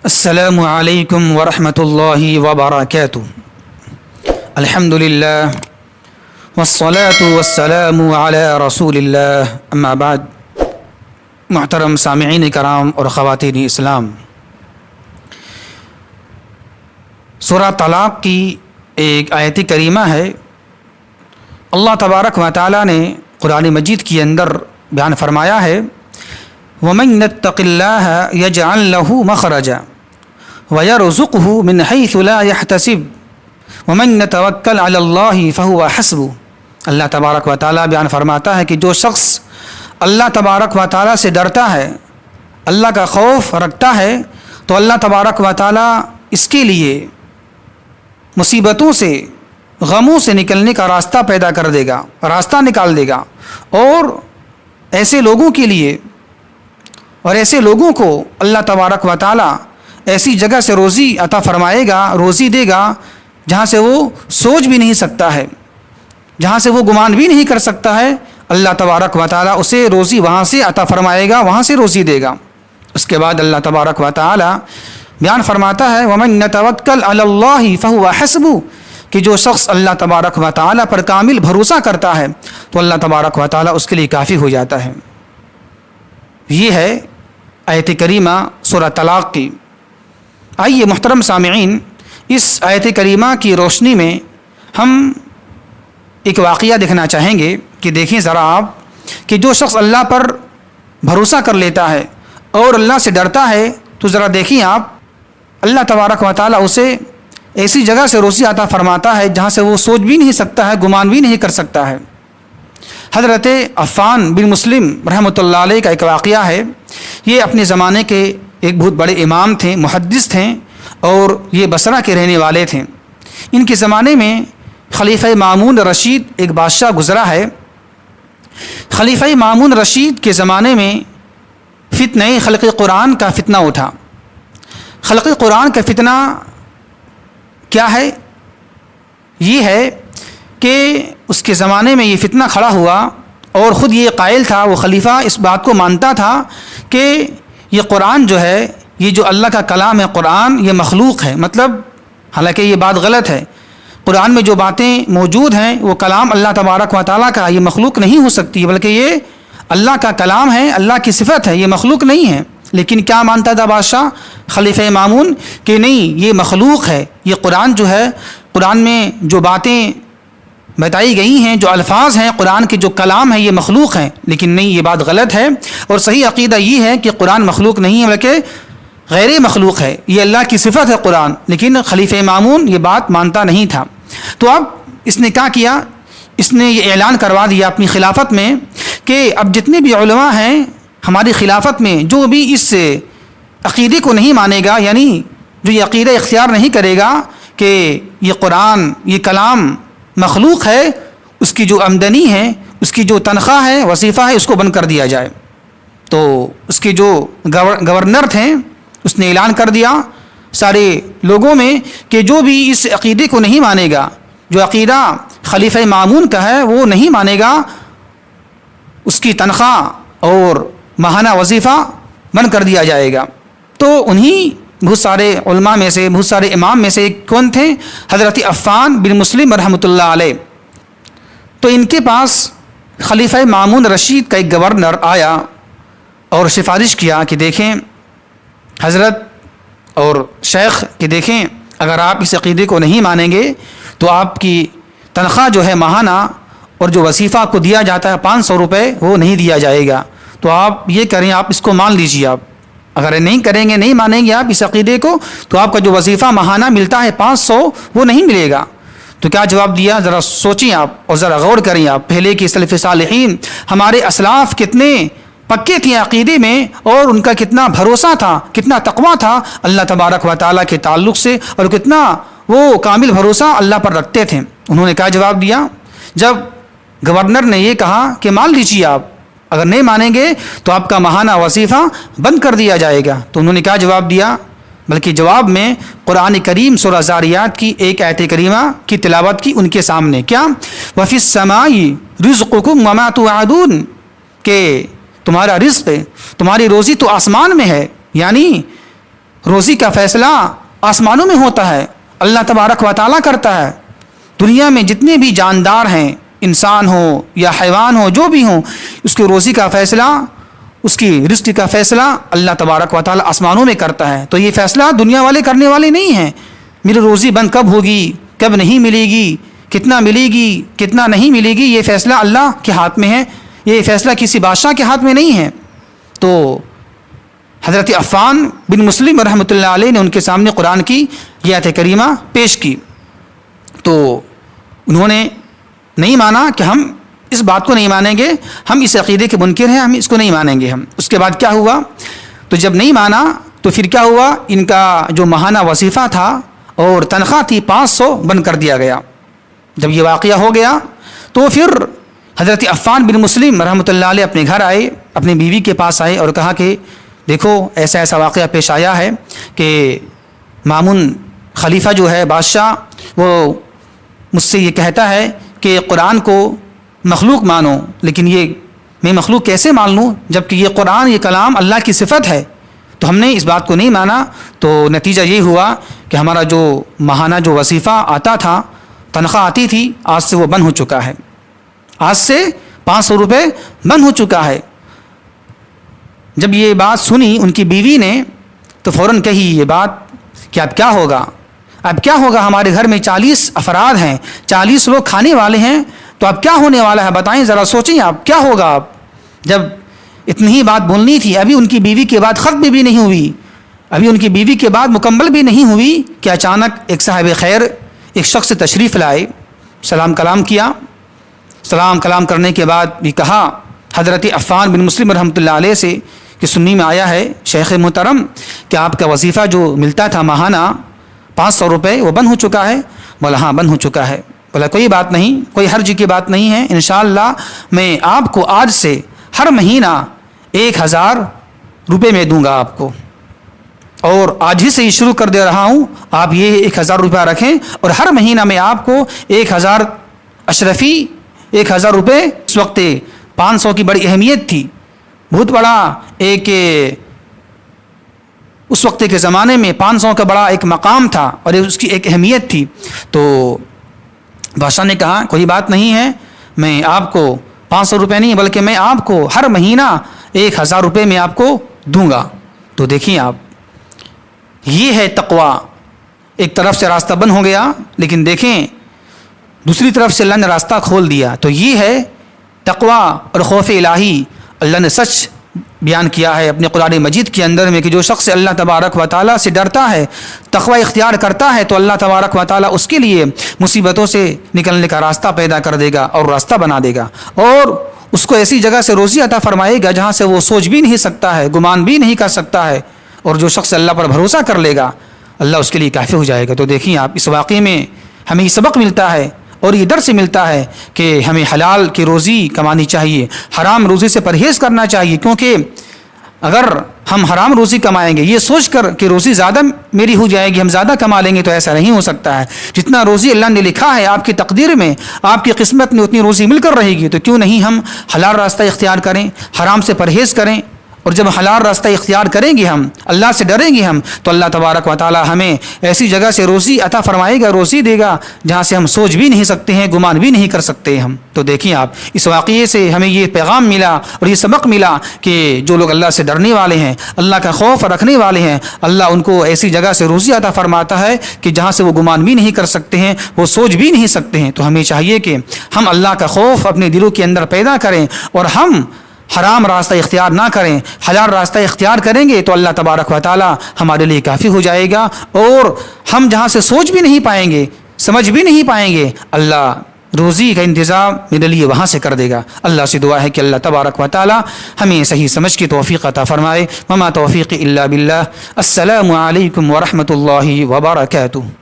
السلام علیکم ورحمۃ اللہ وبرکاتہ۔ الحمد للہ والصلاة والسلام علی رسول اللہ، اما بعد۔ محترم سامعین کرام اور خواتین اسلام، سورہ طلاق کی ایک آیت کریمہ ہے۔ اللہ تبارک و تعالی نے قرآن مجید کے اندر بیان فرمایا ہے، وَمَن يَتَّقِ اللَّهَ يَجْعَل لَّهُ مَخْرَجًا وَيَرْزُقْهُ مِنْ حَيْثُ لَا يَحْتَسِبُ وَمَن يَتَوَكَّلْ عَلَى اللَّهِ فَهُوَ حَسْبُهُ۔ اللہ تبارک و تعالی بیان فرماتا ہے کہ جو شخص اللہ تبارک و تعالی سے ڈرتا ہے، اللہ کا خوف رکھتا ہے، تو اللہ تبارک و تعالی اس کے لیے مصیبتوں سے، غموں سے نکلنے کا راستہ پیدا کر دے گا، راستہ نکال دے گا، اور ایسے لوگوں کے لیے اور ایسے لوگوں کو اللہ تبارک و تعالی ایسی جگہ سے روزی عطا فرمائے گا، روزی دے گا جہاں سے وہ سوچ بھی نہیں سکتا ہے، جہاں سے وہ گمان بھی نہیں کر سکتا ہے۔ اللہ تبارک و تعالی اسے روزی وہاں سے عطا فرمائے گا، وہاں سے روزی دے گا۔ اس کے بعد اللہ تبارک و تعالی بیان فرماتا ہے، وَمَن يَتَوَكَّلْ عَلَى اللَّهِ فَهُوَ حَسْبُهُ، کہ جو شخص اللہ تبارک و تعالی پر کامل بھروسہ کرتا ہے تو اللہ تبارک و تعالی اس کے لیے کافی ہو جاتا ہے۔ یہ ہے آیت کریمہ سورہ طلاق کی۔ آئیے محترم سامعین، اس آیت کریمہ کی روشنی میں ہم ایک واقعہ دیکھنا چاہیں گے کہ دیکھیں ذرا آپ کہ جو شخص اللہ پر بھروسہ کر لیتا ہے اور اللہ سے ڈرتا ہے، تو ذرا دیکھیں آپ، اللہ تبارک و تعالیٰ اسے ایسی جگہ سے روزی عطا فرماتا ہے جہاں سے وہ سوچ بھی نہیں سکتا ہے، گمان بھی نہیں کر سکتا ہے۔ حضرت عفان بن مسلم رحمۃ اللہ علیہ کا ایک واقعہ ہے۔ یہ اپنے زمانے کے ایک بہت بڑے امام تھے، محدث تھے، اور یہ بصرہ کے رہنے والے تھے۔ ان کے زمانے میں خلیفہ مامون رشید ایک بادشاہ گزرا ہے۔ خلیفہ مامون رشید کے زمانے میں فتنہ خلق قرآن کا فتنہ اٹھا۔ خلق قرآن کا فتنہ کیا ہے؟ یہ ہے کہ اس کے زمانے میں یہ فتنہ کھڑا ہوا، اور خود یہ قائل تھا، وہ خلیفہ اس بات کو مانتا تھا کہ یہ قرآن جو ہے، یہ جو اللہ کا کلام ہے قرآن، یہ مخلوق ہے۔ مطلب حالانکہ یہ بات غلط ہے، قرآن میں جو باتیں موجود ہیں وہ کلام اللہ تبارک و تعالیٰ کا، یہ مخلوق نہیں ہو سکتی، بلکہ یہ اللہ کا کلام ہے، اللہ کی صفت ہے، یہ مخلوق نہیں ہے۔ لیکن کیا مانتا تھا بادشاہ خلیفہ مامون کہ نہیں، یہ مخلوق ہے، یہ قرآن جو ہے، قرآن میں جو باتیں بتائی گئی ہیں، جو الفاظ ہیں قرآن کے، جو کلام ہے، یہ مخلوق ہیں۔ لیکن نہیں، یہ بات غلط ہے، اور صحیح عقیدہ یہ ہے کہ قرآن مخلوق نہیں ہے بلکہ غیر مخلوق ہے، یہ اللہ کی صفت ہے قرآن۔ لیکن خلیفہ مامون یہ بات مانتا نہیں تھا۔ تو اب اس نے کیا کیا؟ اس نے یہ اعلان کروا دیا اپنی خلافت میں کہ اب جتنے بھی علماء ہیں ہماری خلافت میں، جو بھی اس عقیدے کو نہیں مانے گا، یعنی جو یہ عقیدہ اختیار نہیں کرے گا کہ یہ قرآن، یہ کلام مخلوق ہے، اس کی جو آمدنی ہے، اس کی جو تنخواہ ہے، وظیفہ ہے، اس کو بند کر دیا جائے۔ تو اس کے جو گورنر تھے، اس نے اعلان کر دیا سارے لوگوں میں کہ جو بھی اس عقیدے کو نہیں مانے گا، جو عقیدہ خلیفہ مامون کا ہے وہ نہیں مانے گا، اس کی تنخواہ اور ماہانہ وظیفہ بند کر دیا جائے گا۔ تو انہی بہت سارے علماء میں سے، بہت سارے امام میں سے کون تھے؟ حضرت عفان بن مسلم رحمۃ اللہ علیہ۔ تو ان کے پاس خلیفہ مامون رشید کا ایک گورنر آیا اور سفارش کیا کہ دیکھیں حضرت اور شیخ، کہ دیکھیں اگر آپ اس عقیدے کو نہیں مانیں گے تو آپ کی تنخواہ جو ہے ماہانہ اور جو وظیفہ کو دیا جاتا ہے 500 روپے، وہ نہیں دیا جائے گا۔ تو آپ یہ کریں، آپ اس کو مان لیجیے۔ آپ اگر نہیں کریں گے، نہیں مانیں گے آپ اس عقیدے کو، تو آپ کا جو وظیفہ ماہانہ ملتا ہے 500، وہ نہیں ملے گا۔ تو کیا جواب دیا؟ ذرا سوچیں آپ اور ذرا غور کریں آپ، پہلے کی سلف صالحین، ہمارے اسلاف کتنے پکے تھے عقیدے میں، اور ان کا کتنا بھروسہ تھا، کتنا تقویٰ تھا اللہ تبارک و تعالیٰ کے تعلق سے، اور کتنا وہ کامل بھروسہ اللہ پر رکھتے تھے۔ انہوں نے کیا جواب دیا؟ جب گورنر نے یہ کہا کہ مان لیجیے آپ، اگر نہیں مانیں گے تو آپ کا ماہانہ وظیفہ بند کر دیا جائے گا، تو انہوں نے کیا جواب دیا؟ بلکہ جواب میں قرآن کریم سورہ زاریات کی ایک آیت کریمہ کی تلاوت کی ان کے سامنے، کیا وَفِي السَّمَاءِ رِزْقُكُمْ وَمَا تُوعَدُونَ، کہ تمہارا رزق، تمہاری روزی تو آسمان میں ہے، یعنی روزی کا فیصلہ آسمانوں میں ہوتا ہے، اللہ تبارک و تعالیٰ کرتا ہے۔ دنیا میں جتنے بھی جاندار ہیں، انسان ہو یا حیوان ہو، جو بھی ہوں، اس کی روزی کا فیصلہ، اس کی رزق کا فیصلہ اللہ تبارک و تعالیٰ آسمانوں میں کرتا ہے۔ تو یہ فیصلہ دنیا والے کرنے والے نہیں ہیں، میری روزی بند کب ہوگی، کب نہیں ملے گی، کتنا ملے گی، کتنا نہیں ملے گی، یہ فیصلہ اللہ کے ہاتھ میں ہے، یہ فیصلہ کسی بادشاہ کے ہاتھ میں نہیں ہے۔ تو حضرت عفان بن مسلم رحمۃ اللہ علیہ نے ان کے سامنے قرآن کی یہ آیت کریمہ پیش کی، تو انہوں نے نہیں مانا کہ ہم اس بات کو نہیں مانیں گے، ہم اس عقیدے کے منکر ہیں، ہم اس کو نہیں مانیں گے ہم۔ اس کے بعد کیا ہوا؟ تو جب نہیں مانا تو پھر کیا ہوا؟ ان کا جو ماہانہ وظیفہ تھا اور تنخواہ تھی 500 بند کر دیا گیا۔ جب یہ واقعہ ہو گیا تو پھر حضرت عفان بن مسلم رحمۃ اللہ علیہ اپنے گھر آئے، اپنی بیوی کے پاس آئے اور کہا کہ دیکھو ایسا ایسا واقعہ پیش آیا ہے کہ مامون خلیفہ جو ہے بادشاہ، وہ مجھ سے یہ کہتا ہے کہ قرآن کو مخلوق مانو، لیکن یہ میں مخلوق کیسے مان لوں جب کہ یہ قرآن، یہ کلام اللہ کی صفت ہے۔ تو ہم نے اس بات کو نہیں مانا، تو نتیجہ یہ ہوا کہ ہمارا جو ماہانہ جو وظیفہ آتا تھا، تنخواہ آتی تھی، آج سے وہ بند ہو چکا ہے، آج سے 500 روپے بند ہو چکا ہے۔ جب یہ بات سنی ان کی بیوی نے تو فوراً کہی یہ بات کہ اب کیا ہوگا، اب کیا ہوگا، ہمارے گھر میں 40 افراد ہیں، 40 لوگ کھانے والے ہیں، تو اب کیا ہونے والا ہے، بتائیں ذرا، سوچیں آپ کیا ہوگا۔ اب جب اتنی ہی بات بولنی تھی، ابھی ان کی بیوی کی بات ختم بھی نہیں ہوئی، ابھی ان کی بیوی کی بات مکمل بھی نہیں ہوئی کہ اچانک ایک صاحب خیر، ایک شخص تشریف لائے، سلام کلام کیا، سلام کلام کرنے کے بعد بھی کہا حضرت عفان بن مسلم رحمۃ اللہ علیہ سے کہ سننے میں آیا ہے شیخ محترم کہ آپ کا وظیفہ جو ملتا تھا ماہانہ 500 روپے وہ بند ہو چکا ہے۔ بولا ہاں بند ہو چکا ہے۔ بولا کوئی بات نہیں، کوئی حرج کی بات نہیں ہے، انشاءاللہ میں آپ کو آج سے ہر مہینہ 1000 روپے میں دوں گا آپ کو، اور آج ہی سے یہ شروع کر دے رہا ہوں، آپ یہ 1000 روپیہ رکھیں اور ہر مہینہ میں آپ کو 1000 اشرفی 1000 روپے۔ اس وقت 500 کی بڑی اہمیت تھی، بہت بڑا ایک اس وقت کے زمانے میں 500 کا بڑا ایک مقام تھا اور اس کی ایک اہمیت تھی۔ تو بادشاہ نے کہا کوئی بات نہیں ہے، میں آپ کو 500 روپے نہیں بلکہ میں آپ کو ہر مہینہ 1000 روپے میں آپ کو دوں گا۔ تو دیکھیں آپ، یہ ہے تقوی۔ ایک طرف سے راستہ بند ہو گیا، لیکن دیکھیں دوسری طرف سے اللہ نے راستہ کھول دیا۔ تو یہ ہے تقوی اور خوف الہی۔ اللہ نے سچ بیان کیا ہے اپنے قرآن مجید کے اندر میں کہ جو شخص اللہ تبارک و تعالیٰ سے ڈرتا ہے، تقوی اختیار کرتا ہے، تو اللہ تبارک و تعالیٰ اس کے لیے مصیبتوں سے نکلنے کا راستہ پیدا کر دے گا اور راستہ بنا دے گا، اور اس کو ایسی جگہ سے روزی عطا فرمائے گا جہاں سے وہ سوچ بھی نہیں سکتا ہے، گمان بھی نہیں کر سکتا ہے۔ اور جو شخص اللہ پر بھروسہ کر لے گا، اللہ اس کے لیے کافی ہو جائے گا۔ تو دیکھیں آپ، اس واقعے میں ہمیں یہ سبق ملتا ہے اور یہ درس ملتا ہے کہ ہمیں حلال کی روزی کمانی چاہیے، حرام روزی سے پرہیز کرنا چاہیے، کیونکہ اگر ہم حرام روزی کمائیں گے یہ سوچ کر کہ روزی زیادہ میری ہو جائے گی، ہم زیادہ کما لیں گے، تو ایسا نہیں ہو سکتا ہے۔ جتنا روزی اللہ نے لکھا ہے آپ کی تقدیر میں، آپ کی قسمت میں، اتنی روزی مل کر رہے گی۔ تو کیوں نہیں ہم حلال راستہ اختیار کریں، حرام سے پرہیز کریں، اور جب حلال راستہ اختیار کریں گے، ہم اللہ سے ڈریں گے ہم، تو اللہ تبارک و تعالی ہمیں ایسی جگہ سے روزی عطا فرمائے گا، روزی دے گا جہاں سے ہم سوچ بھی نہیں سکتے ہیں، گمان بھی نہیں کر سکتے ہم۔ تو دیکھیں آپ، اس واقعے سے ہمیں یہ پیغام ملا اور یہ سبق ملا کہ جو لوگ اللہ سے ڈرنے والے ہیں، اللہ کا خوف رکھنے والے ہیں، اللہ ان کو ایسی جگہ سے روزی عطا فرماتا ہے کہ جہاں سے وہ گمان بھی نہیں کر سکتے ہیں، وہ سوچ بھی نہیں سکتے ہیں۔ تو ہمیں چاہیے کہ ہم اللہ کا خوف اپنے دلوں کے اندر پیدا کریں اور ہم حرام راستہ اختیار نہ کریں، حلال راستہ اختیار کریں گے تو اللہ تبارک و تعالی ہمارے لیے کافی ہو جائے گا، اور ہم جہاں سے سوچ بھی نہیں پائیں گے، سمجھ بھی نہیں پائیں گے، اللہ روزی کا انتظام میرے لیے وہاں سے کر دے گا۔ اللہ سے دعا ہے کہ اللہ تبارک و تعالی ہمیں صحیح سمجھ کی توفیق عطا فرمائے۔ وما توفیق الا باللہ۔ السلام علیکم ورحمۃ اللہ وبرکاتہ۔